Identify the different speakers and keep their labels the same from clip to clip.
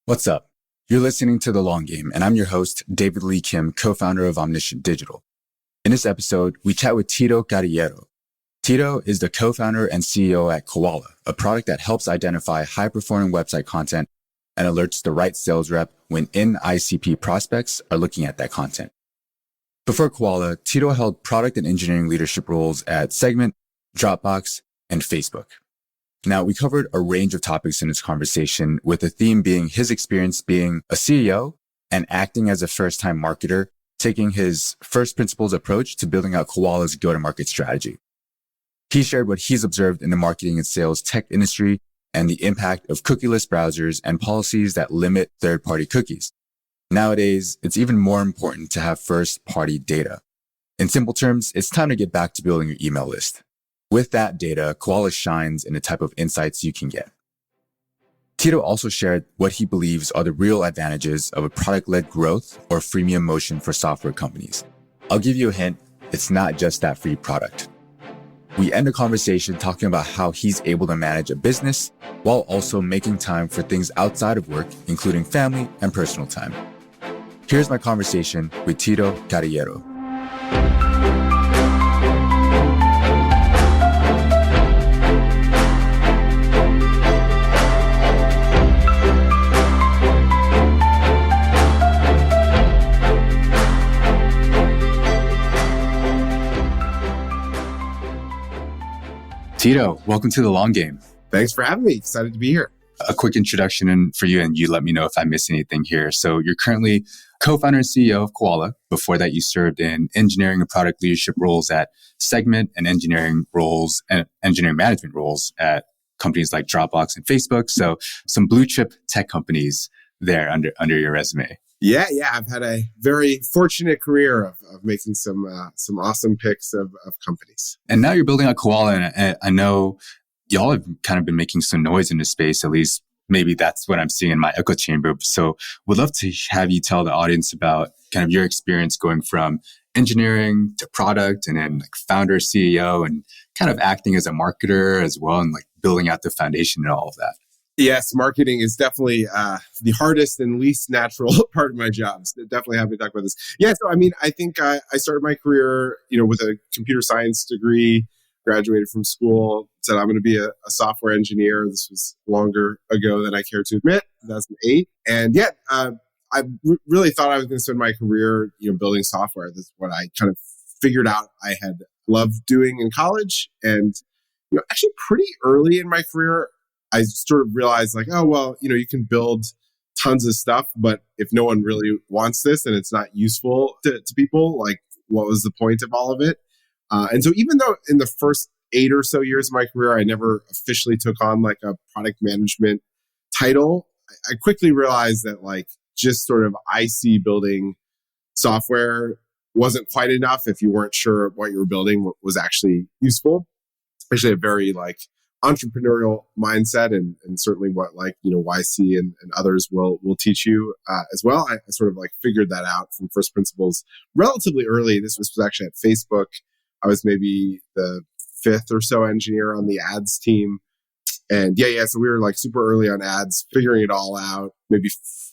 Speaker 1: What's up? You're listening to The Long Game, and I'm your host, David Lee Kim, co-founder of Omniscient Digital. In this episode, we chat with Tido Carriero. Tido is the co-founder and CEO at Koala, a product that helps identify high-performing website content and alerts the right sales rep when in-ICP prospects are looking at that content. Before Koala, Tido held product and engineering leadership roles at Segment, Dropbox, and Facebook. Now, we covered a range of topics in this conversation, with the theme being his experience being a CEO and acting as a first-time marketer, taking his first principles approach to building out Koala's go-to-market strategy. He shared what he's observed in the marketing and sales tech industry and the impact of cookieless browsers and policies that limit third-party cookies. Nowadays, it's even more important to have first-party data. In simple terms, it's time to get back to building your email list. With that data, Koala shines in the type of insights you can get. Tido also shared what he believes are the real advantages of a product-led growth or freemium motion for software companies. I'll give you a hint, it's not just that free product. We end the conversation talking about how he's able to manage a business while also making time for things outside of work, including family and personal time. Here's my conversation with Tido Carriero. Tido, welcome to The Long Game.
Speaker 2: Thanks for having me. Excited to be here.
Speaker 1: A quick introduction for you, and you let me know if I miss anything here. So you're currently co-founder and CEO of Koala. Before that, you served in engineering and product leadership roles at Segment and engineering management roles at companies like Dropbox and Facebook. So some blue chip tech companies there under your resume.
Speaker 2: Yeah. I've had a very fortunate career of making some awesome picks of companies.
Speaker 1: And now you're building out Koala, and I know y'all have kind of been making some noise in this space. At least maybe that's what I'm seeing in my echo chamber. So would love to have you tell the audience about kind of your experience going from engineering to product and then like founder, CEO, and kind of acting as a marketer as well, and like building out the foundation and all of that.
Speaker 2: Yes, marketing is definitely the hardest and least natural part of my job. So definitely happy to talk about this. Yeah, so I think I started my career, with a computer science degree, graduated from school, said I'm going to be a software engineer. This was longer ago than I care to admit, 2008. And I really thought I was going to spend my career, building software. That's what I kind of figured out I had loved doing in college. And, actually pretty early in my career, I sort of realized you can build tons of stuff, but if no one really wants this and it's not useful to people, like what was the point of all of it? And so even though in the first 8 or so years of my career, I never officially took on like a product management title, I quickly realized that like just sort of IC building software wasn't quite enough if you weren't sure what you were building was actually useful, especially a very like entrepreneurial mindset and certainly what YC and others will teach you as well. I sort of like figured that out from first principles relatively early. This was actually at Facebook. I was maybe the 5th or so engineer on the ads team. And so we were like super early on ads, figuring it all out, maybe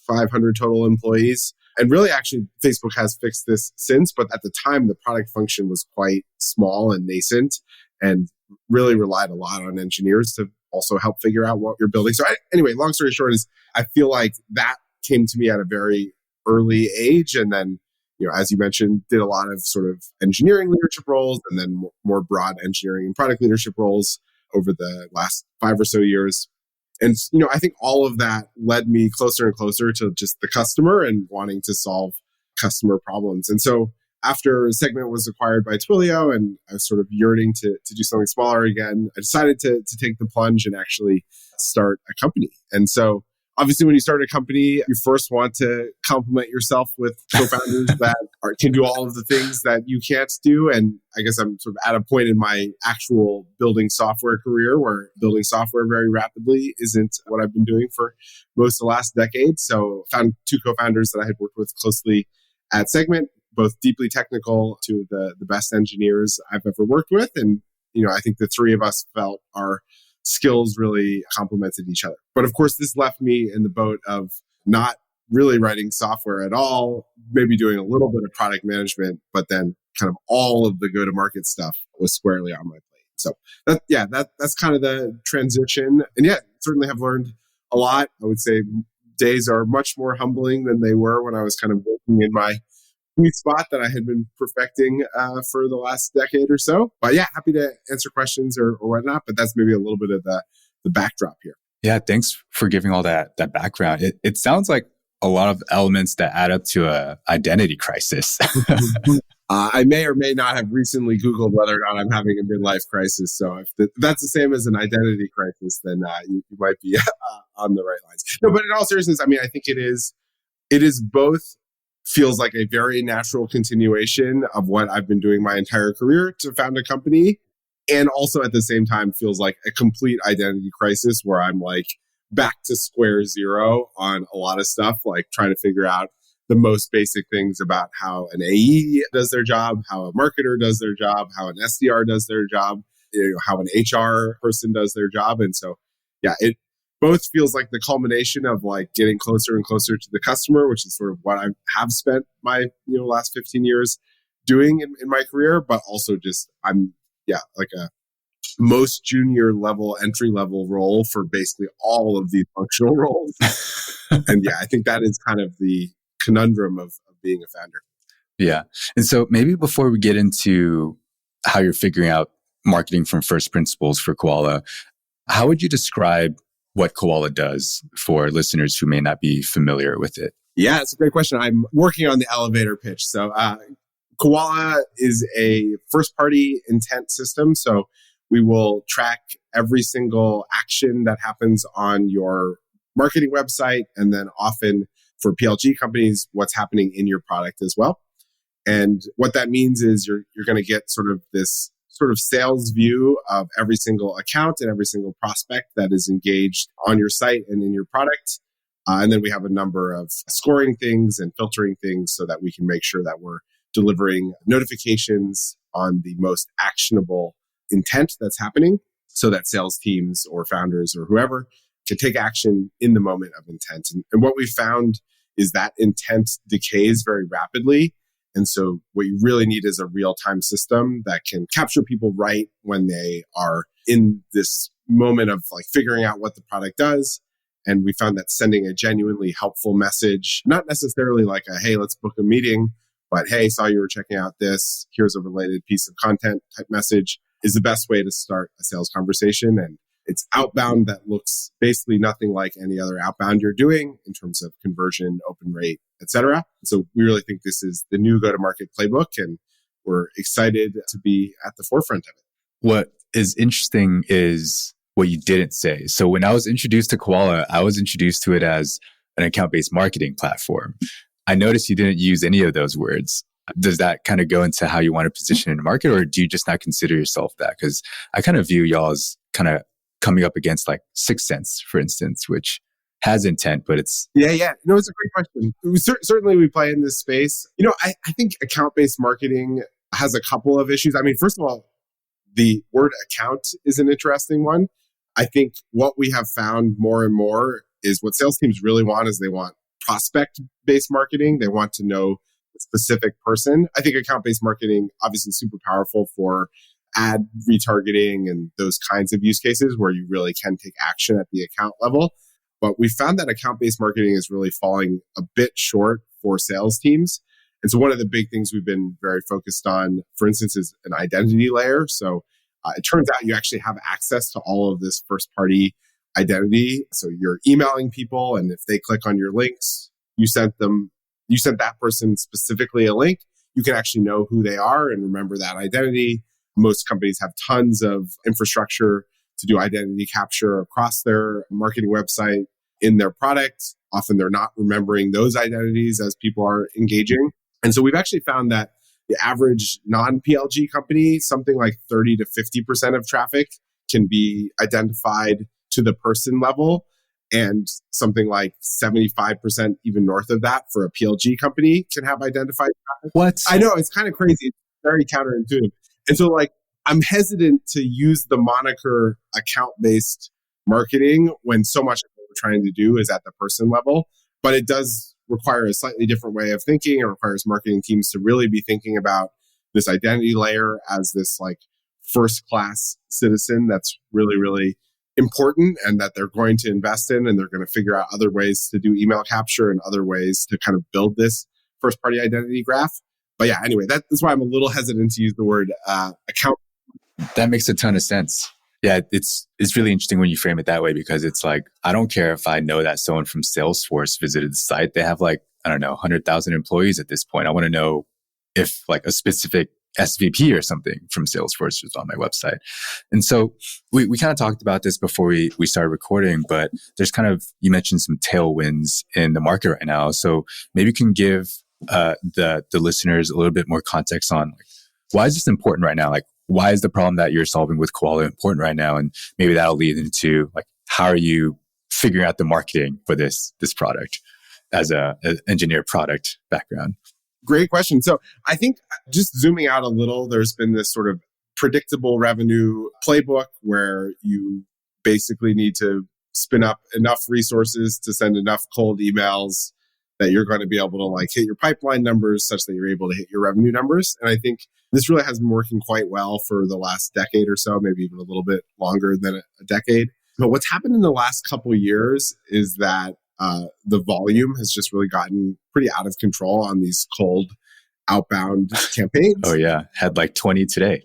Speaker 2: 500 total employees. And really actually Facebook has fixed this since, but at the time the product function was quite small and nascent and really relied a lot on engineers to also help figure out what you're building. So anyway, long story short is I feel like that came to me at a very early age. And then, as you mentioned, did a lot of sort of engineering leadership roles and then more broad engineering and product leadership roles over the last 5 or so years. And, I think all of that led me closer and closer to just the customer and wanting to solve customer problems. And so after Segment was acquired by Twilio and I was sort of yearning to do something smaller again, I decided to take the plunge and actually start a company. And so obviously when you start a company, you first want to complement yourself with co-founders that can do all of the things that you can't do. And I guess I'm sort of at a point in my actual building software career where building software very rapidly isn't what I've been doing for most of the last decade. So found 2 co-founders that I had worked with closely at Segment, both deeply technical, to the best engineers I've ever worked with. And, I think the 3 of us felt our skills really complemented each other. But of course, this left me in the boat of not really writing software at all, maybe doing a little bit of product management, but then kind of all of the go-to-market stuff was squarely on my plate. So that's kind of the transition. And certainly have learned a lot. I would say days are much more humbling than they were when I was kind of working in my sweet spot that I had been perfecting for the last decade or so. But happy to answer questions or whatnot. But that's maybe a little bit of the backdrop here.
Speaker 1: Yeah, thanks for giving all that background. It sounds like a lot of elements that add up to a identity crisis.
Speaker 2: I may or may not have recently Googled whether or not I'm having a midlife crisis. So if that's the same as an identity crisis, then you might be on the right lines. No, but in all seriousness, I mean, I think it is both feels like a very natural continuation of what I've been doing my entire career to found a company. And also at the same time feels like a complete identity crisis where I'm like back to square zero on a lot of stuff, like trying to figure out the most basic things about how an AE does their job, how a marketer does their job, how an SDR does their job, how an HR person does their job. And so, it both feels like the culmination of like getting closer and closer to the customer, which is sort of what I have spent my last 15 years doing in my career, but also just I'm like a most junior level, entry level role for basically all of these functional roles. And I think that is kind of the conundrum of being a founder.
Speaker 1: Yeah. And so maybe before we get into how you're figuring out marketing from first principles for Koala, how would you describe what Koala does for listeners who may not be familiar with it?
Speaker 2: Yeah, it's a great question. I'm working on the elevator pitch. So Koala is a first-party intent system. So we will track every single action that happens on your marketing website, and then often for PLG companies, what's happening in your product as well. And what that means is you're going to get sort of this sort of sales view of every single account and every single prospect that is engaged on your site and in your product. And then we have a number of scoring things and filtering things so that we can make sure that we're delivering notifications on the most actionable intent that's happening so that sales teams or founders or whoever can take action in the moment of intent. And what we found is that intent decays very rapidly. And so what you really need is a real-time system that can capture people right when they are in this moment of like figuring out what the product does. And we found that sending a genuinely helpful message, not necessarily like a, hey, let's book a meeting, but hey, saw you were checking out this, here's a related piece of content type message, is the best way to start a sales conversation. And it's outbound that looks basically nothing like any other outbound you're doing in terms of conversion, open rate, etc. So we really think this is the new go-to-market playbook, and we're excited to be at the forefront of it.
Speaker 1: What is interesting is what you didn't say. So when I was introduced to Koala, I was introduced to it as an account-based marketing platform. I noticed you didn't use any of those words. Does that kind of go into how you want to position in the market, or do you just not consider yourself that? Because I kind of view y'all as kind of coming up against like Sixth Sense, for instance, which has intent, but it's...
Speaker 2: Yeah. No, it's a great question. Certainly we play in this space. I think account-based marketing has a couple of issues. I mean, first of all, the word account is an interesting one. I think what we have found more and more is what sales teams really want is they want prospect-based marketing. They want to know a specific person. I think account-based marketing, obviously super powerful for ad retargeting and those kinds of use cases where you really can take action at the account level. But we found that account-based marketing is really falling a bit short for sales teams. And so one of the big things we've been very focused on, for instance, is an identity layer. So it turns out you actually have access to all of this first-party identity. So you're emailing people, and if they click on your links, you sent that person specifically a link. You can actually know who they are and remember that identity. Most companies have tons of infrastructure to do identity capture across their marketing website in their product. Often they're not remembering those identities as people are engaging. And so we've actually found that the average non-PLG company, something like 30 to 50% of traffic can be identified to the person level, and something like 75%, even north of that, for a PLG company can have identified traffic.
Speaker 1: What?
Speaker 2: I know, it's kind of crazy. It's very counterintuitive. And so I'm hesitant to use the moniker account-based marketing when so much of what we're trying to do is at the person level. But it does require a slightly different way of thinking. It requires marketing teams to really be thinking about this identity layer as this like first class citizen that's really, really important and that they're going to invest in, and they're going to figure out other ways to do email capture and other ways to kind of build this first party identity graph. But yeah, anyway, that's why I'm a little hesitant to use the word account.
Speaker 1: That makes a ton of sense. Yeah, it's really interesting when you frame it that way, because it's like, I don't care if I know that someone from Salesforce visited the site. They have like, I don't know, 100,000 employees at this point. I want to know if like a specific SVP or something from Salesforce was on my website. And so we kind of talked about this before we started recording, but there's kind of, you mentioned some tailwinds in the market right now. So maybe you can give the listeners a little bit more context on like, why is this important right now? Like, why is the problem that you're solving with Koala important right now? And maybe that'll lead into like, how are you figuring out the marketing for this product as an engineer product background?
Speaker 2: Great question. So I think just zooming out a little, there's been this sort of predictable revenue playbook where you basically need to spin up enough resources to send enough cold emails that you're going to be able to like hit your pipeline numbers such that you're able to hit your revenue numbers. And I think this really has been working quite well for the last decade or so, maybe even a little bit longer than a decade. But what's happened in the last couple of years is that the volume has just really gotten pretty out of control on these cold outbound campaigns.
Speaker 1: Oh yeah, had like 20 today.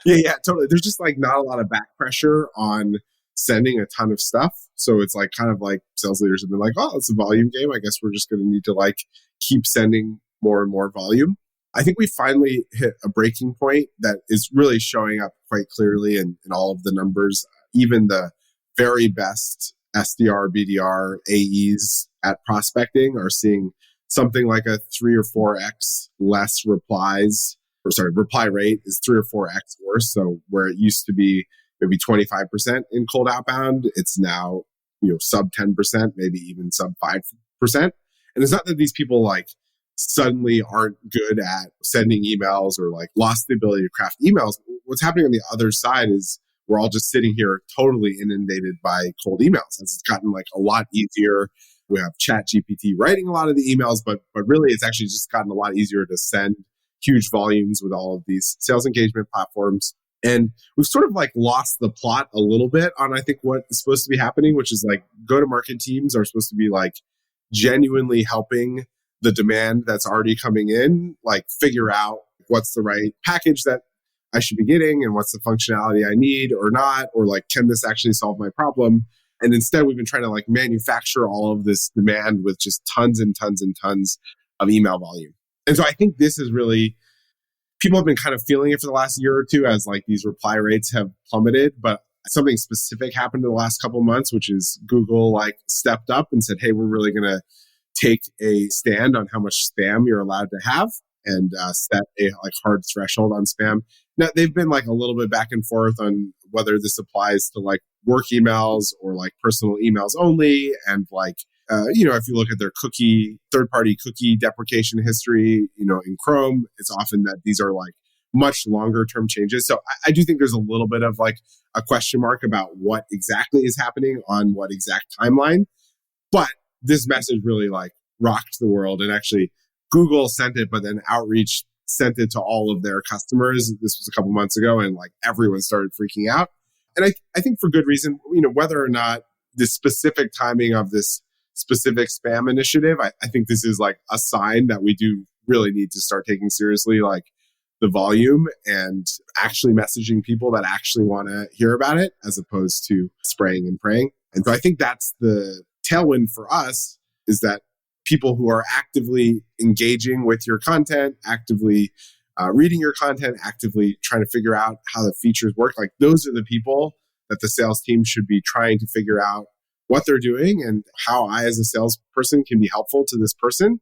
Speaker 2: Yeah, totally. There's just like not a lot of back pressure on sending a ton of stuff. So it's like kind of like sales leaders have been like, oh, it's a volume game. I guess we're just going to need to like keep sending more and more volume. I think we finally hit a breaking point that is really showing up quite clearly in all of the numbers. Even the very best SDR, BDR, AEs at prospecting are seeing something like a 3 or 4x less replies. Reply rate is 3 or 4x worse. So where it used to be maybe 25% in cold outbound, it's now, sub 10%, maybe even sub 5%. And it's not that these people like suddenly aren't good at sending emails or like lost the ability to craft emails. What's happening on the other side is we're all just sitting here totally inundated by cold emails. It's gotten like a lot easier. We have ChatGPT writing a lot of the emails, but really it's actually just gotten a lot easier to send huge volumes with all of these sales engagement platforms. And we've sort of like lost the plot a little bit on, I think, what is supposed to be happening, which is like go-to-market teams are supposed to be like genuinely helping the demand that's already coming in, like figure out what's the right package that I should be getting and what's the functionality I need or not, or like, can this actually solve my problem? And instead, we've been trying to like manufacture all of this demand with just tons and tons and tons of email volume. And so I think this is really, people have been kind of feeling it for the last year or two as like these reply rates have plummeted, but something specific happened in the last couple of months, which is Google like stepped up and said, hey, we're really going to take a stand on how much spam you're allowed to have and set a like hard threshold on spam. Now, they've been like a little bit back and forth on whether this applies to like work emails or like personal emails only. And like, if you look at their third-party cookie deprecation history, in Chrome, it's often that these are like much longer term changes. So I do think there's a little bit of like a question mark about what exactly is happening on what exact timeline. But this message really like rocked the world, and actually Google sent it, but then Outreach sent it to all of their customers. This was a couple months ago, and like everyone started freaking out. And I think for good reason, whether or not the specific timing of this specific spam initiative, I think this is like a sign that we do really need to start taking seriously like the volume and actually messaging people that actually want to hear about it as opposed to spraying and praying. And so I think that's the tailwind for us, is that people who are actively engaging with your content, actively reading your content, actively trying to figure out how the features work, like those are the people that the sales team should be trying to figure out what they're doing and how I as a salesperson can be helpful to this person.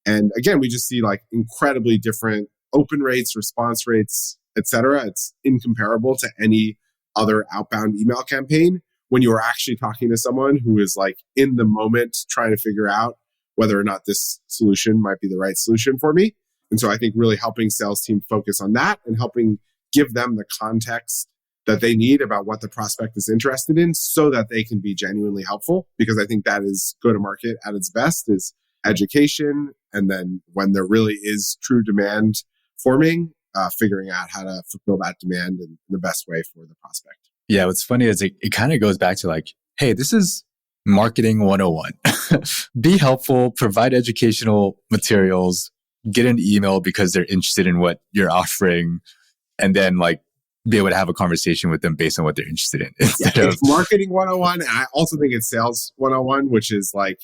Speaker 2: And again, we just see like incredibly different open rates, response rates, etc. It's incomparable to any other outbound email campaign when you are actually talking to someone who is like in the moment trying to figure out whether or not this solution might be the right solution for me. And so I think really helping sales team focus on that and helping give them the context that they need about what the prospect is interested in so that they can be genuinely helpful. Because I think that is go-to-market at its best, is education. And then when there really is true demand forming, figuring out how to fulfill that demand in the best way for the prospect.
Speaker 1: Yeah, what's funny is it kind of goes back to like, hey, this is marketing 101. Be helpful, provide educational materials, get an email because they're interested in what you're offering, and then like be able to have a conversation with them based on what they're interested in.
Speaker 2: Yeah, it's marketing 101. And I also think it's sales 101, which is like,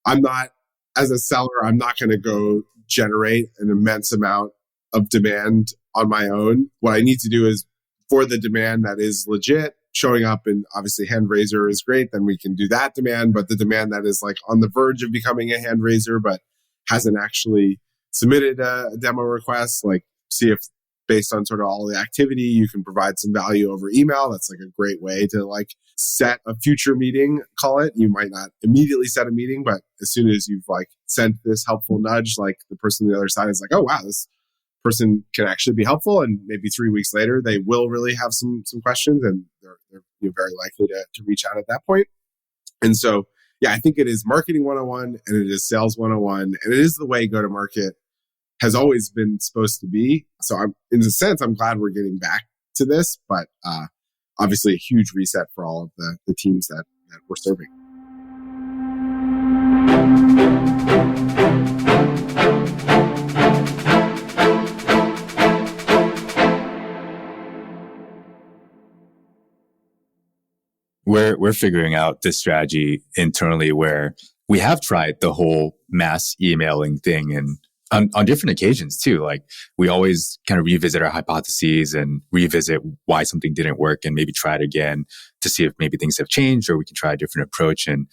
Speaker 2: as a seller, I'm not going to go generate an immense amount of demand on my own. What I need to do is, for the demand that is legit, showing up, and obviously hand raiser is great, then we can do that demand. But the demand that is like on the verge of becoming a hand raiser, but hasn't actually submitted a demo request, like see if based on sort of all the activity, you can provide some value over email. That's like a great way to like set a future meeting, call it. You might not immediately set a meeting, but as soon as you've like sent this helpful nudge, like the person on the other side is like, oh, wow, this person can actually be helpful. And maybe 3 weeks later, they will really have some questions, and they're very likely to reach out at that point. And so, yeah, I think it is marketing 101 and it is sales 101. And it is the way go-to-market has always been supposed to be. So in a sense, I'm glad we're getting back to this, but obviously a huge reset for all of the teams that we're serving.
Speaker 1: We're figuring out this strategy internally where we have tried the whole mass emailing thing, and on different occasions too. Like we always kind of revisit our hypotheses and revisit why something didn't work, and maybe try it again to see if maybe things have changed or we can try a different approach. And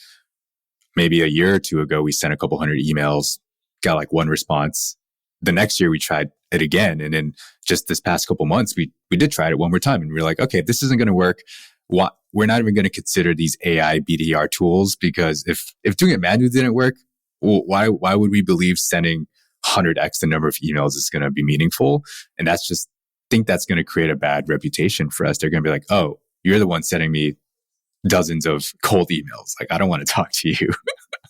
Speaker 1: maybe a year or two ago, we sent a couple hundred emails, got like one response. The next year we tried it again. And then just this past couple months, we did try it one more time, and we were like, okay, if this isn't going to work, we're not even going to consider these AI BDR tools, because if doing it manually didn't work, well, why would we believe sending 100x the number of emails is going to be meaningful? And think that's going to create a bad reputation for us. They're going to be like, oh, you're the one sending me dozens of cold emails. Like, I don't want to talk to you.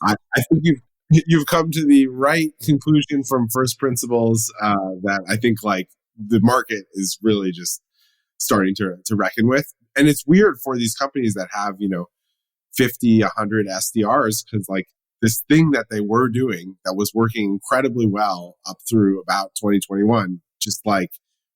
Speaker 2: I think you've come to the right conclusion from first principles, that I think like the market is really just starting to reckon with. And it's weird for these companies that have, 50, 100 SDRs, because like this thing that they were doing that was working incredibly well up through about 2021, just like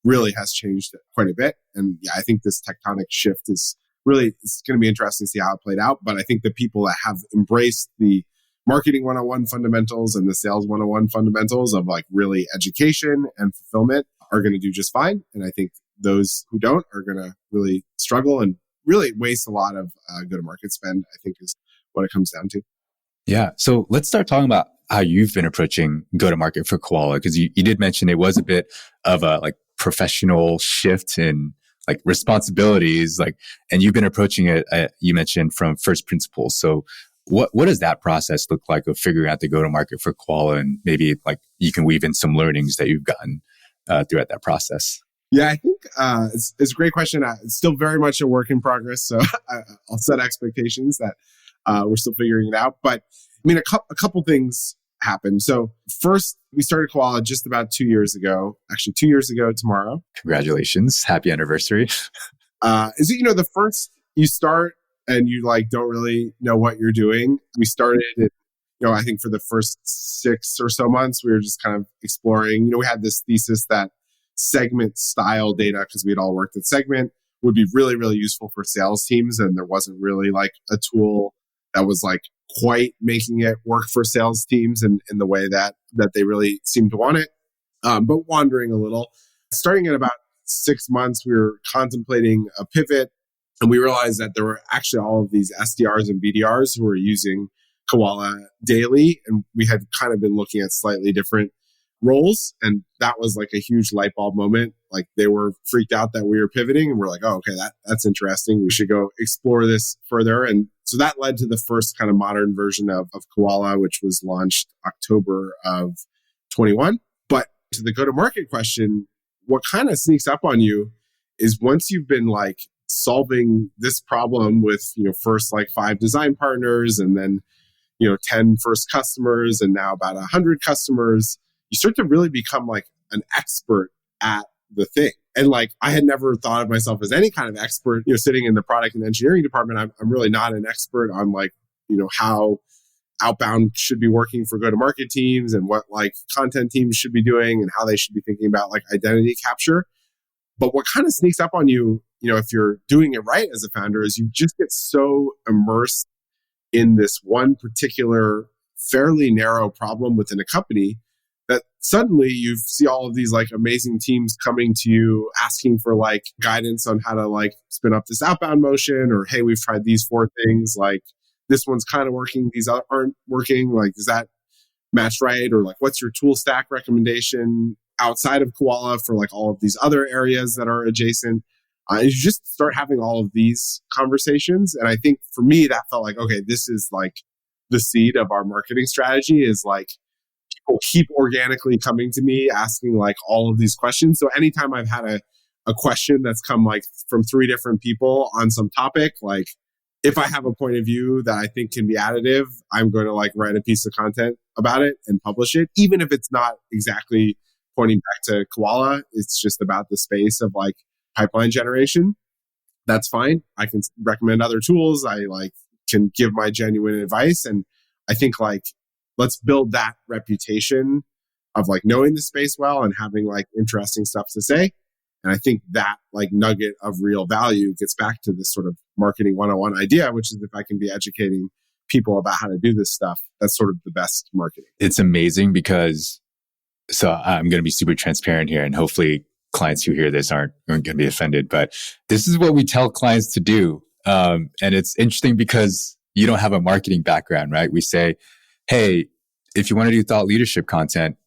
Speaker 2: really has changed quite a bit. And yeah, I think this tectonic shift it's going to be interesting to see how it played out. But I think the people that have embraced the marketing 101 fundamentals and the sales 101 fundamentals of like really education and fulfillment are going to do just fine. And I think those who don't are going to really struggle and really waste a lot of go-to-market spend, I think is what it comes down to.
Speaker 1: Yeah. So let's start talking about how you've been approaching go-to-market for Koala, because you did mention it was a bit of a like professional shift in like responsibilities, and you've been approaching it, you mentioned, from first principles. So what does that process look like of figuring out the go-to-market for Koala, and maybe like you can weave in some learnings that you've gotten throughout that process?
Speaker 2: Yeah, I think it's a great question. It's still very much a work in progress, so I'll set expectations that we're still figuring it out. But I mean, a couple things happened. So first, we started Koala just about 2 years ago. Actually, 2 years ago tomorrow.
Speaker 1: Congratulations! Happy anniversary.
Speaker 2: Is it the first you start and you like don't really know what you're doing? We started it. I think for the first 6 or so months, we were just kind of exploring. We had this thesis that segment style data, because we had all worked at Segment, would be really, really useful for sales teams. And there wasn't really like a tool that was like quite making it work for sales teams in the way that they really seemed to want it. But wandering a little, starting at about 6 months, we were contemplating a pivot, and we realized that there were actually all of these SDRs and BDRs who were using Koala daily. And we had kind of been looking at slightly different roles. And that was like a huge light bulb moment. Like they were freaked out that we were pivoting, and we're like, oh, okay, that's interesting. We should go explore this further. And so that led to the first kind of modern version of Koala, which was launched October of 21. But to the go-to-market question, what kind of sneaks up on you is once you've been like solving this problem with, first like 5 design partners and then, 10 first customers and now about 100 customers, you start to really become like an expert at the thing. And like, I had never thought of myself as any kind of expert, sitting in the product and engineering department. I'm really not an expert on like, how outbound should be working for go-to-market teams and what like content teams should be doing and how they should be thinking about like identity capture. But what kind of sneaks up on you, if you're doing it right as a founder, is you just get so immersed in this one particular fairly narrow problem within a company that suddenly you see all of these like amazing teams coming to you asking for like guidance on how to like spin up this outbound motion, or, hey, we've tried these 4 things, like this one's kind of working, these aren't working, like does that match right? Or like, what's your tool stack recommendation outside of Koala for like all of these other areas that are adjacent? You just start having all of these conversations. And I think for me, that felt like, okay, this is like the seed of our marketing strategy, is like people keep organically coming to me asking like all of these questions. So anytime I've had a question that's come like from 3 different people on some topic, like if I have a point of view that I think can be additive, I'm going to like write a piece of content about it and publish it, even if it's not exactly pointing back to Koala. It's just about the space of like pipeline generation. That's fine. I can recommend other tools. I like can give my genuine advice. And I think like, let's build that reputation of like knowing the space well and having like interesting stuff to say. And I think that like nugget of real value gets back to this sort of marketing 101 idea, which is if I can be educating people about how to do this stuff, that's sort of the best marketing.
Speaker 1: It's amazing because, so I'm going to be super transparent here, and hopefully clients who hear this aren't going to be offended, but this is what we tell clients to do. And it's interesting because you don't have a marketing background, right? We say, hey, if you want to do thought leadership content,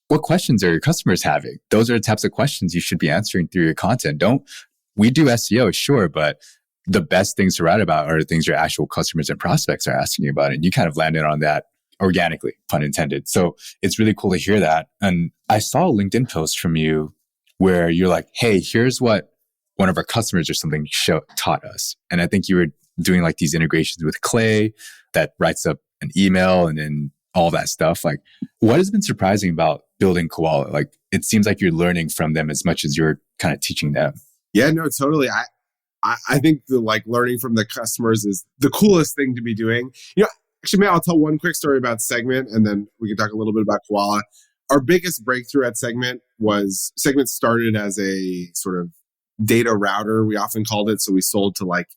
Speaker 1: what questions are your customers having? Those are the types of questions you should be answering through your content. We do SEO, sure, but the best things to write about are the things your actual customers and prospects are asking you about. And you kind of landed on that organically, pun intended. So it's really cool to hear that. And I saw a LinkedIn post from you where you're like, hey, here's what one of our customers or something taught us. And I think you were doing like these integrations with Clay that writes up an email and then all that stuff. Like, what has been surprising about building Koala? Like, it seems like you're learning from them as much as you're kind of teaching them.
Speaker 2: Yeah, no, totally. I think the like learning from the customers is the coolest thing to be doing. Actually, maybe I'll tell one quick story about Segment, and then we can talk a little bit about Koala. Our biggest breakthrough at Segment started as a sort of data router, we often called it. So we sold to like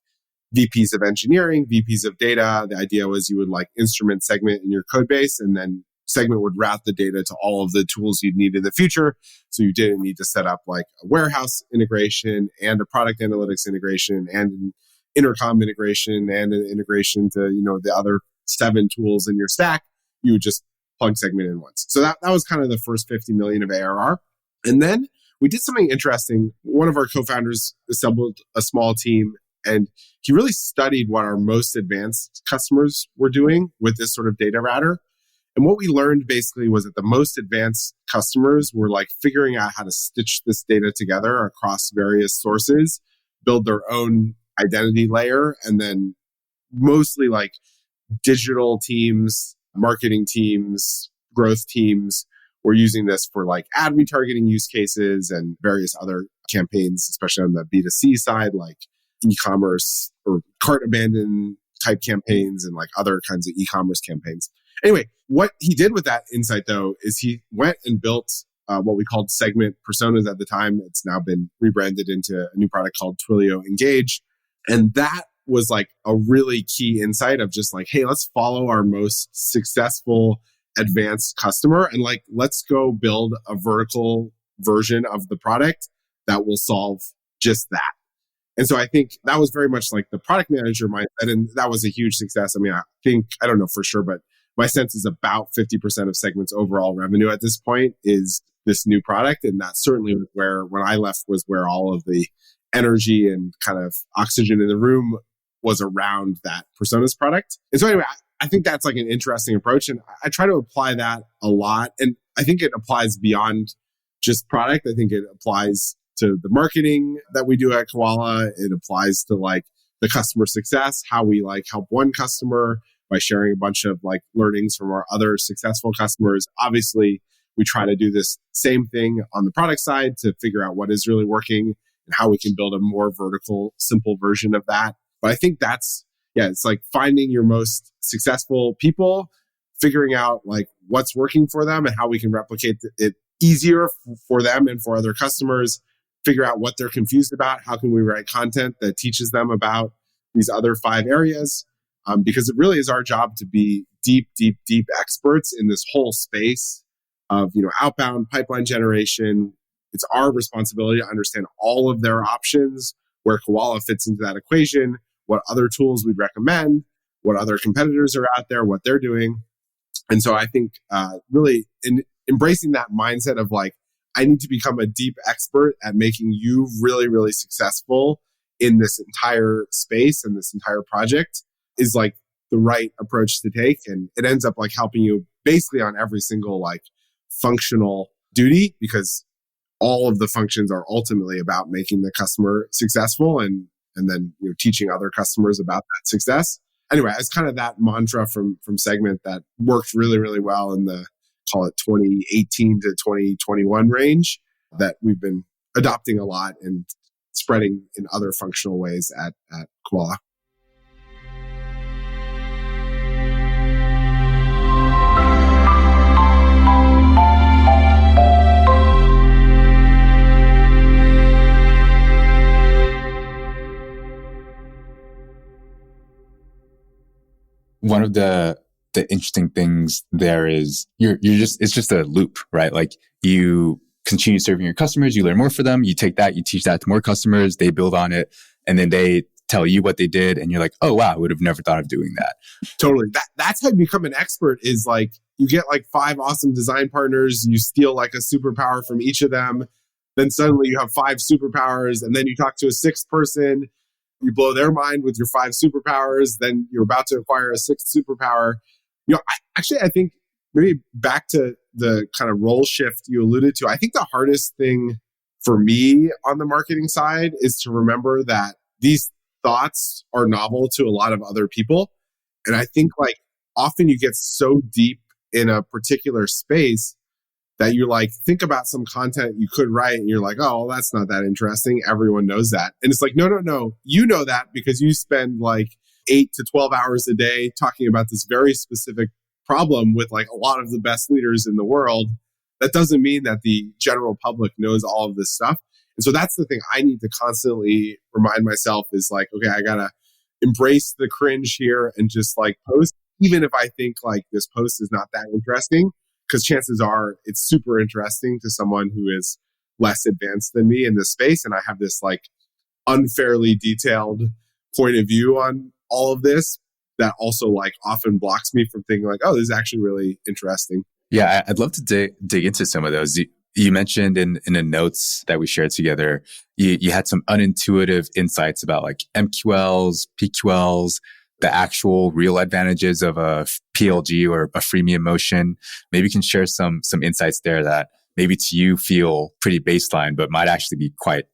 Speaker 2: VPs of engineering, VPs of data. The idea was you would like instrument Segment in your code base, and then Segment would route the data to all of the tools you'd need in the future. So you didn't need to set up like a warehouse integration and a product analytics integration and an intercom integration and an integration to, the other 7 tools in your stack. You would just plug Segment in once. So that was kind of the first 50 million of ARR. And then we did something interesting. One of our co-founders assembled a small team, and he really studied what our most advanced customers were doing with this sort of data router. And what we learned basically was that the most advanced customers were like figuring out how to stitch this data together across various sources, build their own identity layer, and then mostly like digital teams, marketing teams, growth teams were using this for like ad retargeting use cases and various other campaigns, especially on the B2C side, like e-commerce or cart abandon type campaigns and like other kinds of e-commerce campaigns. Anyway, what he did with that insight though, is he went and built what we called Segment Personas at the time. It's now been rebranded into a new product called Twilio Engage. And that was like a really key insight of just like, hey, let's follow our most successful advanced customer and like, let's go build a vertical version of the product that will solve just that. And so I think that was very much like the product manager mindset. And that was a huge success. I mean, I don't know for sure, but my sense is about 50% of Segment's overall revenue at this point is this new product. And that certainly was where, when I left, was where all of the energy and kind of oxygen in the room was around that Personas product. And so anyway, I think that's like an interesting approach. And I try to apply that a lot. And I think it applies beyond just product. I think it applies to the marketing that we do at Koala. It applies to like the customer success, how we like help one customer by sharing a bunch of like learnings from our other successful customers. Obviously, we try to do this same thing on the product side to figure out what is really working and how we can build a more vertical, simple version of that. But I think it's like finding your most successful people, figuring out like what's working for them and how we can replicate it easier for them and for other customers, figure out what they're confused about. How can we write content that teaches them about these other 5 areas? Because it really is our job to be deep, deep, deep experts in this whole space of, outbound pipeline generation. It's our responsibility to understand all of their options, where Koala fits into that equation, what other tools we'd recommend, what other competitors are out there, what they're doing. And so I think really in embracing that mindset of like, I need to become a deep expert at making you really, really successful in this entire space and this entire project is like the right approach to take. And it ends up like helping you basically on every single like functional duty, because all of the functions are ultimately about making the customer successful and then teaching other customers about that success. Anyway, it's kind of that mantra from Segment that worked really, really well in the, call it 2018 to 2021 range, that we've been adopting a lot and spreading in other functional ways at Koala.
Speaker 1: One of the interesting things there is it's just a loop, right? Like you continue serving your customers, you learn more for them, you take that, you teach that to more customers, they build on it, and then they tell you what they did, and you're like, oh wow, I would have never thought of doing that.
Speaker 2: Totally. That's how you become an expert, is like you get like 5 awesome design partners, you steal like a superpower from each of them, then suddenly you have 5 superpowers, and then you talk to a 6th person, you blow their mind with your 5 superpowers, then you're about to acquire a 6th superpower. I think maybe back to the kind of role shift you alluded to, I think the hardest thing for me on the marketing side is to remember that these thoughts are novel to a lot of other people. And I think like often you get so deep in a particular space that you like think about some content you could write and you're like, oh, well, that's not that interesting. Everyone knows that. And it's like, no. You know that because you spend like 8 to 12 hours a day talking about this very specific problem with like a lot of the best leaders in the world. That doesn't mean that the general public knows all of this stuff. And so that's the thing I need to constantly remind myself is like, okay, I got to embrace the cringe here and just like post, even if I think like this post is not that interesting, because chances are it's super interesting to someone who is less advanced than me in this space. And I have this like unfairly detailed point of view on all of this that also like often blocks me from thinking like, oh, this is actually really interesting.
Speaker 1: Yeah, I'd love to dig into some of those. You mentioned in the notes that we shared together, you had some unintuitive insights about like MQLs, PQLs, the actual real advantages of a PLG or a freemium motion. Maybe you can share some insights there that maybe to you feel pretty baseline, but might actually be quite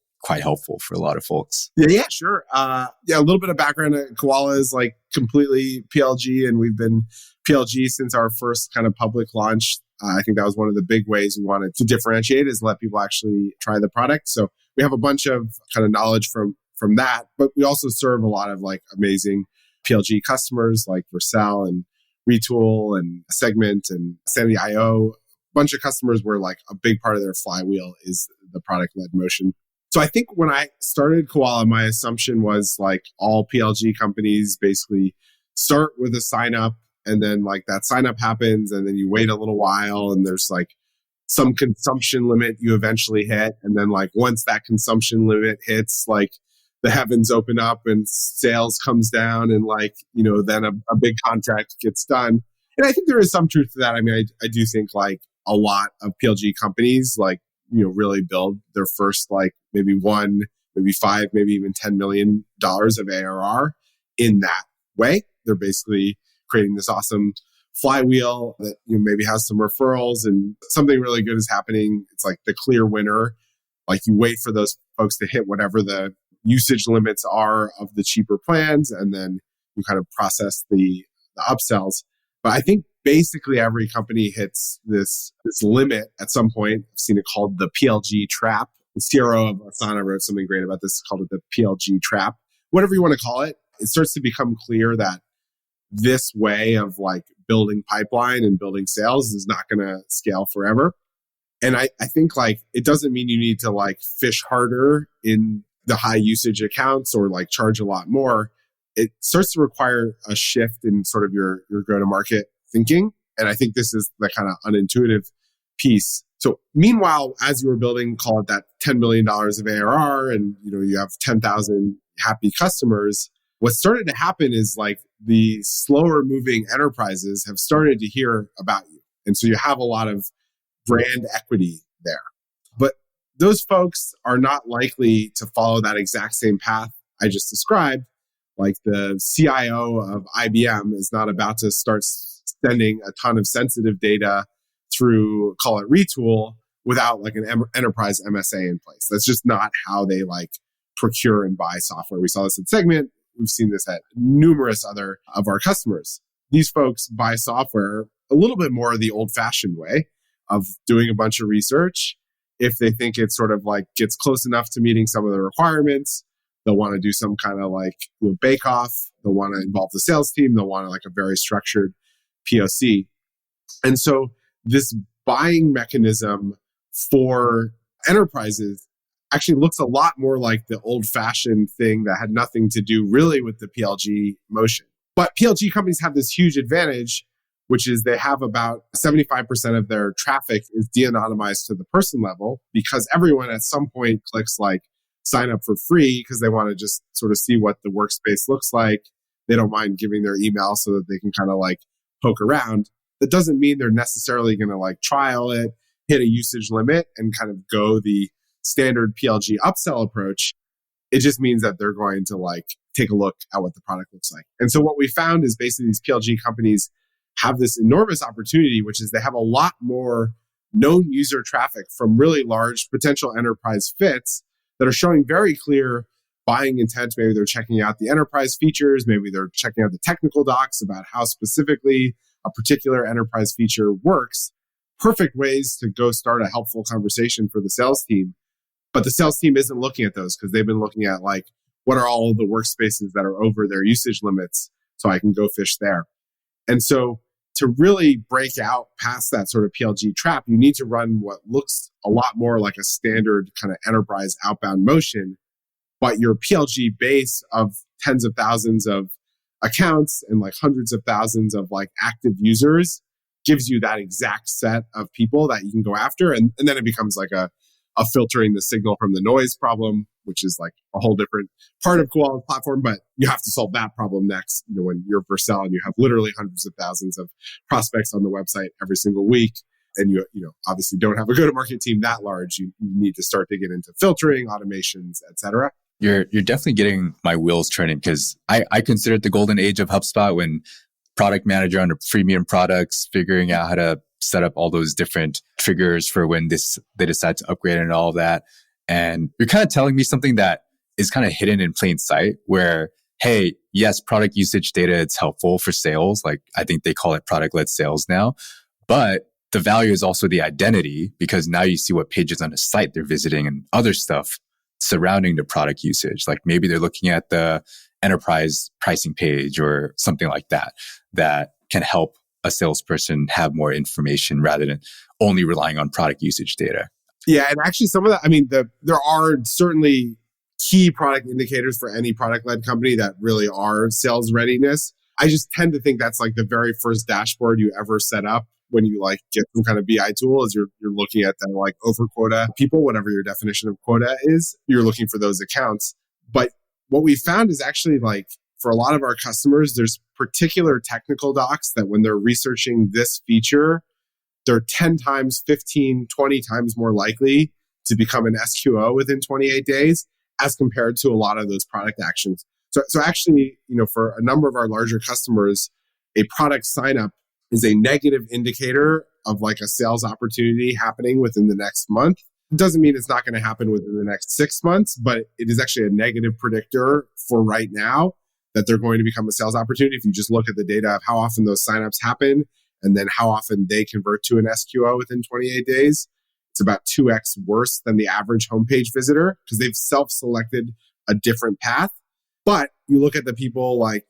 Speaker 1: helpful for a lot of folks.
Speaker 2: Yeah, sure. A little bit of background. Koala is like completely PLG, and we've been PLG since our first kind of public launch. I think that was one of the big ways we wanted to differentiate, is let people actually try the product. So we have a bunch of kind of knowledge from that, but we also serve a lot of like amazing PLG customers like Vercel and Retool and Segment and Sanity.io. A bunch of customers where like a big part of their flywheel is the product-led motion. So I think when I started Koala, my assumption was like all PLG companies basically start with a sign up, and then like that sign up happens, and then you wait a little while, and there's like some consumption limit you eventually hit. And then like once that consumption limit hits, like the heavens open up and sales comes down, and like, then a big contract gets done. And I think there is some truth to that. I mean, I do think like a lot of PLG companies like, really build their first like maybe 1, maybe 5, maybe even $10 million of ARR in that way. They're basically creating this awesome flywheel that maybe has some referrals and something really good is happening. It's like the clear winner Like you wait for those folks to hit whatever the usage limits are of the cheaper plans, and then you kind of process the upsells. But I think basically every company hits this limit at some point. I've seen it called the PLG trap. The CRO of Asana wrote something great about this, called it the PLG trap. Whatever you want to call it, it starts to become clear that this way of like building pipeline and building sales is not going to scale forever. And I think like it doesn't mean you need to like fish harder in the high usage accounts or like charge a lot more. It starts to require a shift in sort of your go-to-market thinking. And I think this is the kind of unintuitive piece. So meanwhile, as you were building, call it that $10 million of ARR, and you have 10,000 happy customers, what started to happen is like the slower moving enterprises have started to hear about you. And so you have a lot of brand equity there. But those folks are not likely to follow that exact same path I just described. Like the CIO of IBM is not about to start sending a ton of sensitive data through, call it Retool, without like an enterprise MSA in place. That's just not how they like procure and buy software. We saw this at Segment. We've seen this at numerous other of our customers. These folks buy software a little bit more the old-fashioned way of doing a bunch of research. If they think it sort of like gets close enough to meeting some of the requirements, they'll want to do some kind of like bake-off. They'll want to involve the sales team. They'll want like a very structured POC. And so this buying mechanism for enterprises actually looks a lot more like the old-fashioned thing that had nothing to do really with the PLG motion. But PLG companies have this huge advantage, which is they have about 75% of their traffic is de-anonymized to the person level, because everyone at some point clicks like sign up for free because they want to just sort of see what the workspace looks like. They don't mind giving their email so that they can kind of like poke around. That doesn't mean they're necessarily going to like trial it, hit a usage limit, and kind of go the standard PLG upsell approach. It just means that they're going to like take a look at what the product looks like. And so what we found is basically these PLG companies have this enormous opportunity, which is they have a lot more known user traffic from really large potential enterprise fits that are showing very clear buying intent. Maybe they're checking out the enterprise features. Maybe they're checking out the technical docs about how specifically a particular enterprise feature works. Perfect ways to go start a helpful conversation for the sales team. But the sales team isn't looking at those because they've been looking at like, what are all of the workspaces that are over their usage limits so I can go fish there. And so to really break out past that sort of PLG trap, you need to run what looks a lot more like a standard kind of enterprise outbound motion, but your PLG base of tens of thousands of accounts and like hundreds of thousands of like active users gives you that exact set of people that you can go after. And then it becomes like a filtering the signal from the noise problem, which is like a whole different part of Koala's platform, but you have to solve that problem next. When you're Vercel and you have literally hundreds of thousands of prospects on the website every single week, and you obviously don't have a go-to-market team that large, you need to start to get into filtering, automations, et cetera.
Speaker 1: You're definitely getting my wheels turning, because I consider it the golden age of HubSpot, when product manager under premium products, figuring out how to set up all those different triggers for when they decide to upgrade and all that. And you're kind of telling me something that is kind of hidden in plain sight, where, hey, yes, product usage data, it's helpful for sales. Like I think they call it product-led sales now. But the value is also the identity, because now you see what pages on the site they're visiting and other stuff surrounding the product usage. Like maybe they're looking at the enterprise pricing page or something like that, that can help a salesperson have more information rather than only relying on product usage data.
Speaker 2: Yeah, and actually some of that, there are certainly key product indicators for any product-led company that really are sales readiness. I just tend to think that's like the very first dashboard you ever set up when you like get some kind of BI tool, is you're looking at the like over quota people, whatever your definition of quota is, you're looking for those accounts. But what we found is actually like for a lot of our customers, there's particular technical docs that when they're researching this feature, they're 10 times, 15, 20 times more likely to become an SQO within 28 days as compared to a lot of those product actions. So actually, for a number of our larger customers, a product sign up is a negative indicator of like a sales opportunity happening within the next month. It doesn't mean it's not going to happen within the next 6 months, but it is actually a negative predictor for right now that they're going to become a sales opportunity. If you just look at the data of how often those signups happen and then how often they convert to an SQO within 28 days, it's about 2x worse than the average homepage visitor because they've self-selected a different path. But you look at the people like,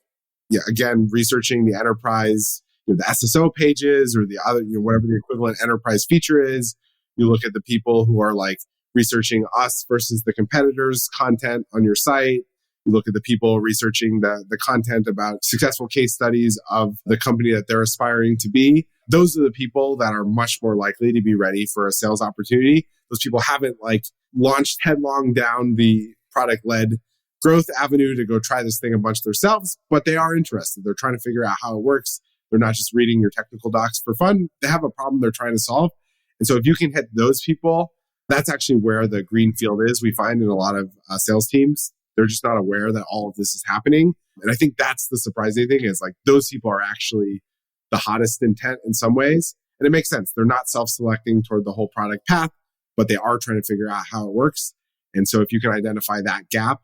Speaker 2: again, researching the enterprise, the SSO pages or the other, whatever the equivalent enterprise feature is. You look at the people who are like researching us versus the competitors' content on your site. You look at the people researching the content about successful case studies of the company that they're aspiring to be. Those are the people that are much more likely to be ready for a sales opportunity. Those people haven't like launched headlong down the product-led growth avenue to go try this thing a bunch themselves, but they are interested. They're trying to figure out how it works. They're not just reading your technical docs for fun. They have a problem they're trying to solve. And so if you can hit those people, that's actually where the green field is. We find in a lot of sales teams, they're just not aware that all of this is happening. And I think that's the surprising thing is like those people are actually the hottest intent in some ways. And it makes sense. They're not self-selecting toward the whole product path, but they are trying to figure out how it works. And so if you can identify that gap,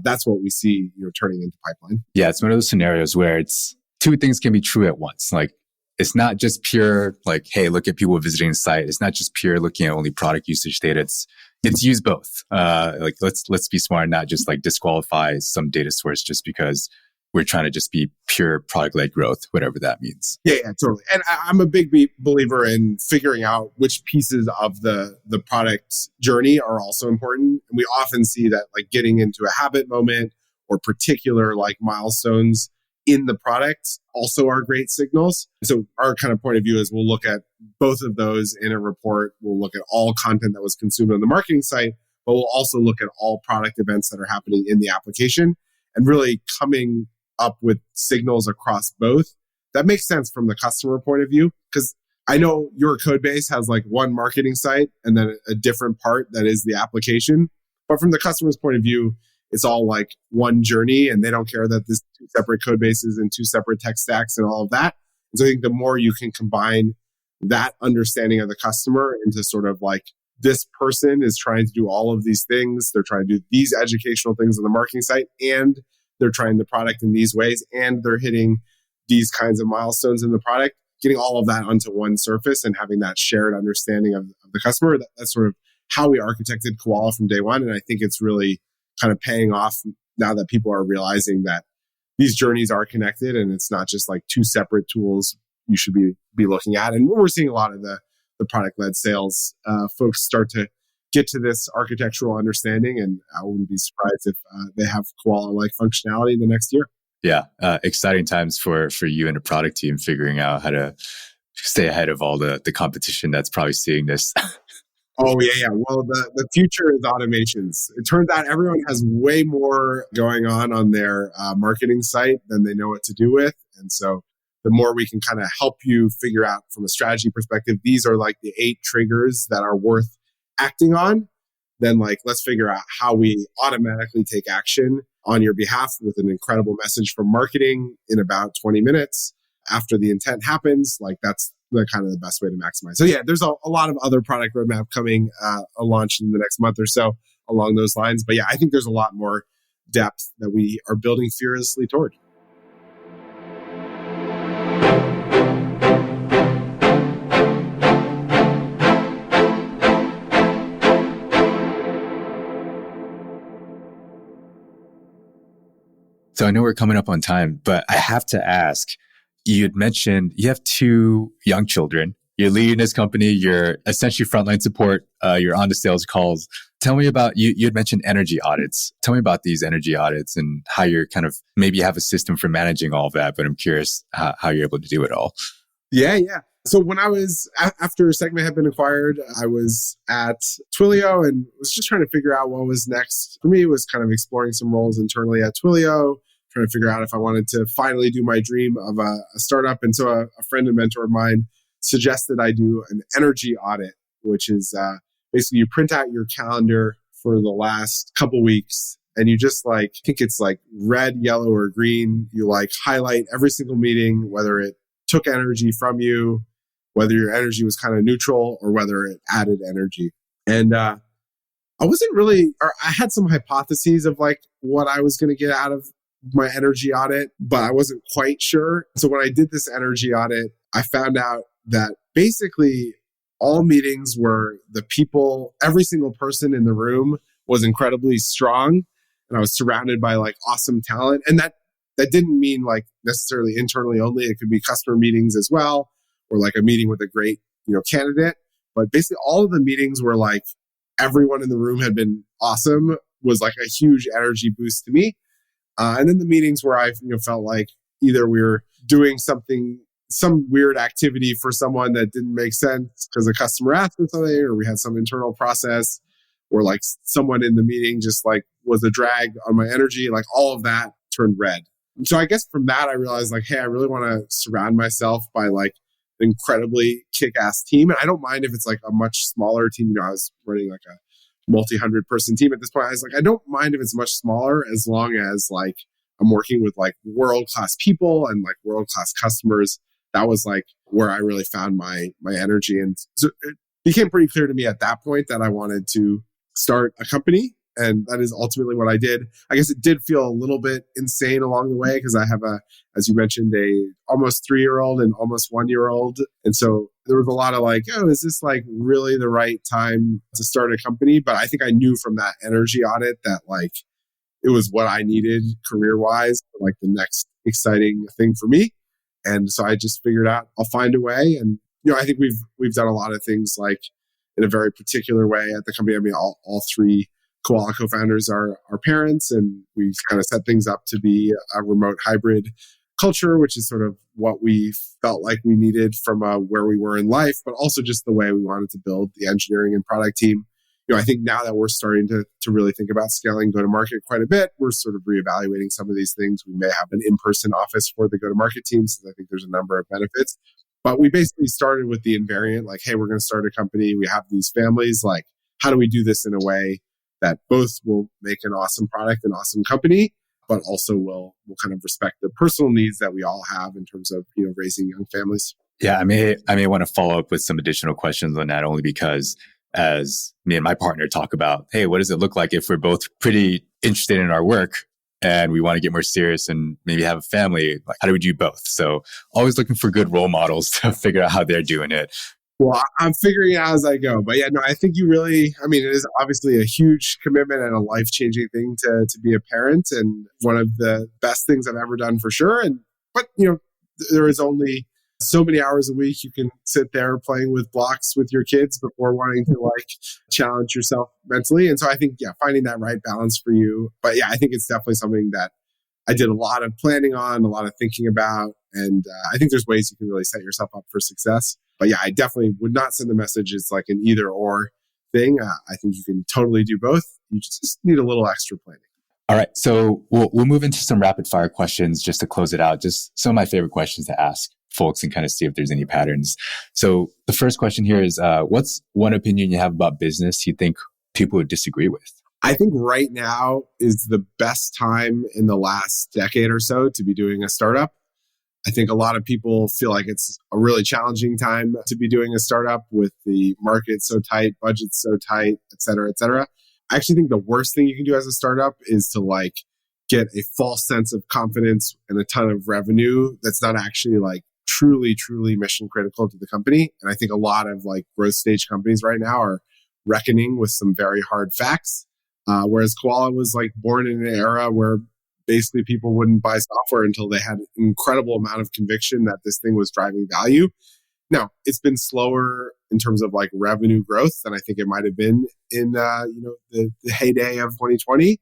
Speaker 2: that's what we see, turning into pipeline.
Speaker 1: Yeah, it's one of those scenarios where it's two things can be true at once. Like it's not just pure like, hey, look at people visiting the site. It's not just pure looking at only product usage data. It's use both. Like let's be smart, and not just like disqualify some data source just because we're trying to just be pure product-led growth, whatever that means.
Speaker 2: Yeah, totally. And I'm a big believer in figuring out which pieces of the product journey are also important. And we often see that like getting into a habit moment or particular like milestones in the product also are great signals. So our kind of point of view is we'll look at both of those in a report. We'll look at all content that was consumed on the marketing site, but we'll also look at all product events that are happening in the application and really coming up with signals across both. That makes sense from the customer point of view, because I know your code base has like one marketing site and then a different part that is the application. But from the customer's point of view, it's all like one journey and they don't care that there's two separate code bases and two separate tech stacks and all of that. And so I think the more you can combine that understanding of the customer into sort of like this person is trying to do all of these things. They're trying to do these educational things on the marketing site and they're trying the product in these ways and they're hitting these kinds of milestones in the product, getting all of that onto one surface and having that shared understanding of the customer. That's sort of how we architected Koala from day one. And I think it's really kind of paying off now that people are realizing that these journeys are connected and it's not just like two separate tools you should be looking at. And we're seeing a lot of the product-led sales folks start to get to this architectural understanding, and I wouldn't be surprised if they have Koala-like functionality in the next year.
Speaker 1: Yeah, exciting times for you and the product team figuring out how to stay ahead of all the competition that's probably seeing this.
Speaker 2: Oh, yeah. Well, the future is automations. It turns out everyone has way more going on their marketing site than they know what to do with. And so the more we can kind of help you figure out from a strategy perspective, these are like the 8 triggers that are worth acting on, then like let's figure out how we automatically take action on your behalf with an incredible message from marketing in about 20 minutes after the intent happens. Like that's the kind of the best way to maximize. So yeah, there's a lot of other product roadmap coming, a launch in the next month or so along those lines. But yeah, I think there's a lot more depth that we are building fearlessly toward.
Speaker 1: So I know we're coming up on time, but I have to ask, you had mentioned you have 2 young children. You're leading this company. You're essentially frontline support. You're on the sales calls. Tell me about, you had mentioned energy audits. Tell me about these energy audits and how you're kind of, maybe you have a system for managing all of that, but I'm curious how you're able to do it all.
Speaker 2: Yeah. So when I was, after Segment had been acquired, I was at Twilio and was just trying to figure out what was next. For me, it was kind of exploring some roles internally at Twilio, trying to figure out if I wanted to finally do my dream of a startup. And so a friend and mentor of mine suggested I do an energy audit, which is basically you print out your calendar for the last couple weeks and you just like, I think it's like red, yellow, or green. You like highlight every single meeting, whether it took energy from you, whether your energy was kind of neutral or whether it added energy. And I wasn't really, or I had some hypotheses of like what I was going to get out of my energy audit, but I wasn't quite sure. So when I did this energy audit, I found out that basically all meetings were the people, every single person in the room was incredibly strong. And I was surrounded by like awesome talent. And that didn't mean like necessarily internally only. It could be customer meetings as well, or like a meeting with a great, candidate. But basically all of the meetings were like everyone in the room had been awesome, was like a huge energy boost to me. And then the meetings where I felt like either we were doing some weird activity for someone that didn't make sense because a customer asked for something, or we had some internal process, or like someone in the meeting just like was a drag on my energy, like all of that turned red. And so I guess from that, I realized like, hey, I really want to surround myself by like an incredibly kick-ass team. And I don't mind if it's like a much smaller team. I was running like a multi-100 person team at this point. I was like, I don't mind if it's much smaller as long as like I'm working with like world-class people and like world-class customers. That was like where I really found my energy. And so it became pretty clear to me at that point that I wanted to start a company. And that is ultimately what I did. I guess it did feel a little bit insane along the way because I have as you mentioned, a almost 3-year-old and almost 1-year-old. And so there was a lot of like, oh, is this like really the right time to start a company? But I think I knew from that energy audit that like it was what I needed career-wise, like the next exciting thing for me. And so I just figured out I'll find a way. And I think we've done a lot of things like in a very particular way at the company. I mean, all 3 Koala co-founders are parents, and we kind of set things up to be a remote hybrid culture, which is sort of what we felt like we needed from where we were in life, but also just the way we wanted to build the engineering and product team. I think now that we're starting to really think about scaling go-to-market quite a bit, we're sort of reevaluating some of these things. We may have an in-person office for the go-to-market team, so I think there's a number of benefits. But we basically started with the invariant, like, hey, we're going to start a company. We have these families. Like, how do we do this in a way that both will make an awesome product, an awesome company, but also will kind of respect the personal needs that we all have in terms of raising young families.
Speaker 1: Yeah, I may want to follow up with some additional questions on that, only because as me and my partner talk about, hey, what does it look like if we're both pretty interested in our work and we want to get more serious and maybe have a family? Like, how do we do both? So always looking for good role models to figure out how they're doing it.
Speaker 2: Well, I'm figuring it out as I go. But yeah, no, I think it is obviously a huge commitment and a life-changing thing to be a parent, and one of the best things I've ever done for sure. But there is only so many hours a week you can sit there playing with blocks with your kids before wanting to like challenge yourself mentally. And so I think, finding that right balance for you. But yeah, I think it's definitely something that I did a lot of planning on, a lot of thinking about. And I think there's ways you can really set yourself up for success. But yeah, I definitely would not send the message it's like an either or thing. I think you can totally do both. You just need a little extra planning.
Speaker 1: All right. So we'll move into some rapid fire questions just to close it out. Just some of my favorite questions to ask folks and kind of see if there's any patterns. So the first question here is, what's one opinion you have about business you think people would disagree with?
Speaker 2: I think right now is the best time in the last decade or so to be doing a startup. I think a lot of people feel like it's a really challenging time to be doing a startup with the market so tight, budgets so tight, et cetera, et cetera. I actually think the worst thing you can do as a startup is to like get a false sense of confidence and a ton of revenue that's not actually like truly mission critical to the company. And I think a lot of like growth stage companies right now are reckoning with some very hard facts. Whereas Koala was like born in an era where basically people wouldn't buy software until they had an incredible amount of conviction that this thing was driving value. Now, it's been slower in terms of like revenue growth than I think it might have been in the heyday of 2020.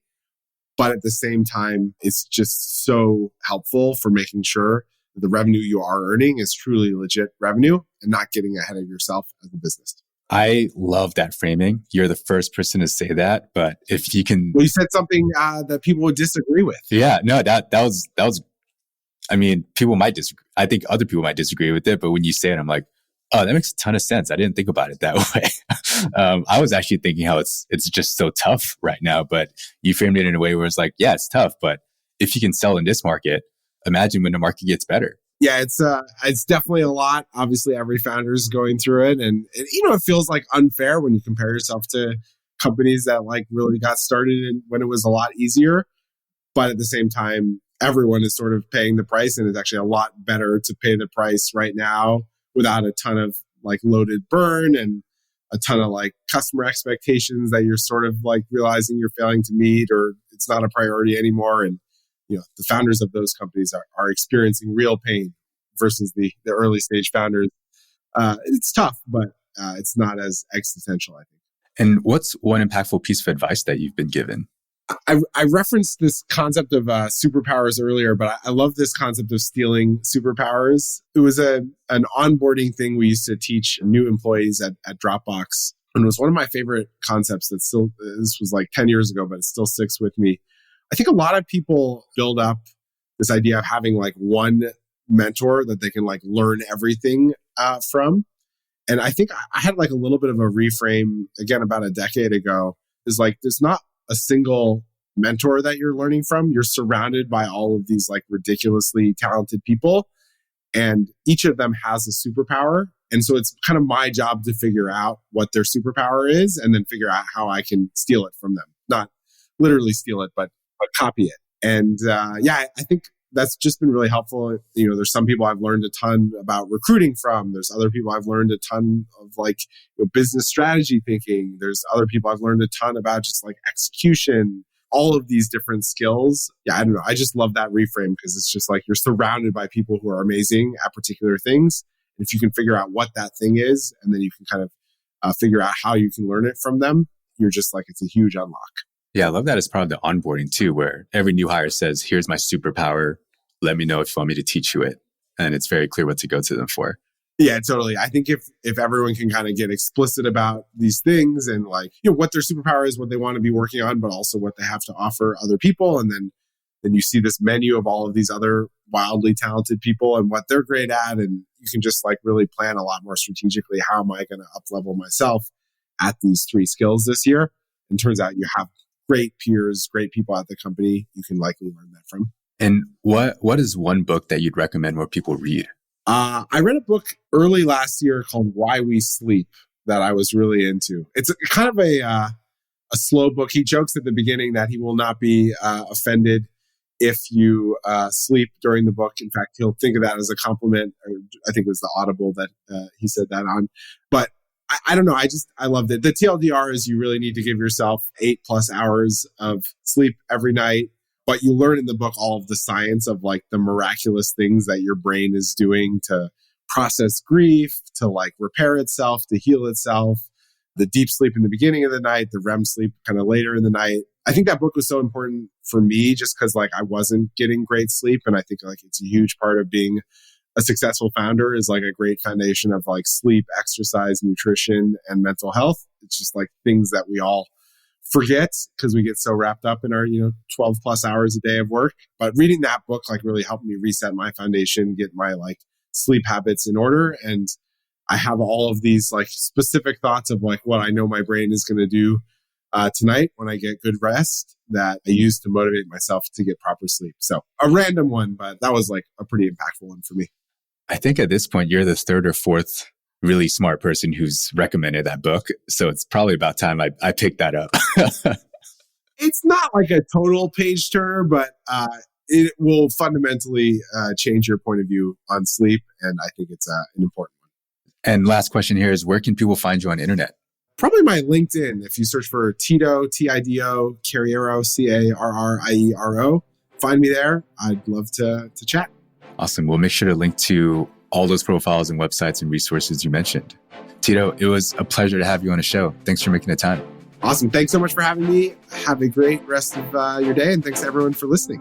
Speaker 2: But at the same time, it's just so helpful for making sure that the revenue you are earning is truly legit revenue and not getting ahead of yourself as a business.
Speaker 1: I love that framing. You're the first person to say that, but if you can...
Speaker 2: Well, you said something that people would disagree with.
Speaker 1: Yeah, no, that was, I mean, people might disagree. I think other people might disagree with it, but when you say it, I'm like, oh, that makes a ton of sense. I didn't think about it that way. I was actually thinking how it's just so tough right now, but you framed it in a way where it's like, yeah, it's tough, but if you can sell in this market, imagine when the market gets better.
Speaker 2: Yeah, it's definitely a lot. Obviously, every founder is going through it, and it feels like unfair when you compare yourself to companies that like really got started when it was a lot easier. But at the same time, everyone is sort of paying the price, and it's actually a lot better to pay the price right now without a ton of like loaded burn and a ton of like customer expectations that you're sort of like realizing you're failing to meet, or it's not a priority anymore. And the founders of those companies are experiencing real pain versus the early stage founders. It's tough, but it's not as existential, I think.
Speaker 1: And what's one impactful piece of advice that you've been given?
Speaker 2: I referenced this concept of superpowers earlier, but I love this concept of stealing superpowers. It was an onboarding thing we used to teach new employees at Dropbox. And it was one of my favorite concepts this was like 10 years ago, but it still sticks with me. I think a lot of people build up this idea of having like one mentor that they can like learn everything from. And I think I had like a little bit of a reframe again about a decade ago. Is like there's not a single mentor that you're learning from. You're surrounded by all of these like ridiculously talented people, and each of them has a superpower. And so it's kind of my job to figure out what their superpower is and then figure out how I can steal it from them. Not literally steal it, but copy it. And I think that's just been really helpful. There's some people I've learned a ton about recruiting from. There's other people I've learned a ton of like business strategy thinking. There's other people I've learned a ton about just like execution, all of these different skills. Yeah, I don't know. I just love that reframe because it's just like you're surrounded by people who are amazing at particular things. And if you can figure out what that thing is, and then you can kind of figure out how you can learn it from them, you're just like, it's a huge unlock.
Speaker 1: Yeah, I love that as part of the onboarding too, where every new hire says, here's my superpower. Let me know if you want me to teach you it. And it's very clear what to go to them for.
Speaker 2: Yeah, totally. I think if everyone can kind of get explicit about these things and like, what their superpower is, what they want to be working on, but also what they have to offer other people. And then you see this menu of all of these other wildly talented people and what they're great at. And you can just like really plan a lot more strategically. How am I going to up level myself at these 3 skills this year? And turns out you have great peers, great people at the company you can likely learn that from.
Speaker 1: And what is one book that you'd recommend more people read?
Speaker 2: I read a book early last year called Why We Sleep that I was really into. It's kind of a slow book. He jokes at the beginning that he will not be offended if you sleep during the book. In fact, he'll think of that as a compliment. I think it was the Audible that he said that on. But I don't know. I loved it. The TLDR is you really need to give yourself 8+ hours of sleep every night. But you learn in the book all of the science of like the miraculous things that your brain is doing to process grief, to like repair itself, to heal itself, the deep sleep in the beginning of the night, the REM sleep kind of later in the night. I think that book was so important for me just because like I wasn't getting great sleep. And I think like it's a huge part of being a successful founder is like a great foundation of like sleep, exercise, nutrition, and mental health. It's just like things that we all forget because we get so wrapped up in our 12+ hours a day of work. But reading that book like really helped me reset my foundation, get my like sleep habits in order. And I have all of these like specific thoughts of like what I know my brain is going to do tonight when I get good rest that I use to motivate myself to get proper sleep. So a random one, but that was like a pretty impactful one for me.
Speaker 1: I think at this point, you're the 3rd or 4th really smart person who's recommended that book. So it's probably about time I picked that up.
Speaker 2: It's not like a total page turner, but it will fundamentally change your point of view on sleep. And I think it's an important one.
Speaker 1: And last question here is, where can people find you on internet?
Speaker 2: Probably my LinkedIn. If you search for Tido, Tido, Carriero, Carriero, find me there. I'd love to chat.
Speaker 1: Awesome. We'll make sure to link to all those profiles and websites and resources you mentioned. Tido, it was a pleasure to have you on the show. Thanks for making the time.
Speaker 2: Awesome. Thanks so much for having me. Have a great rest of your day. And thanks everyone for listening.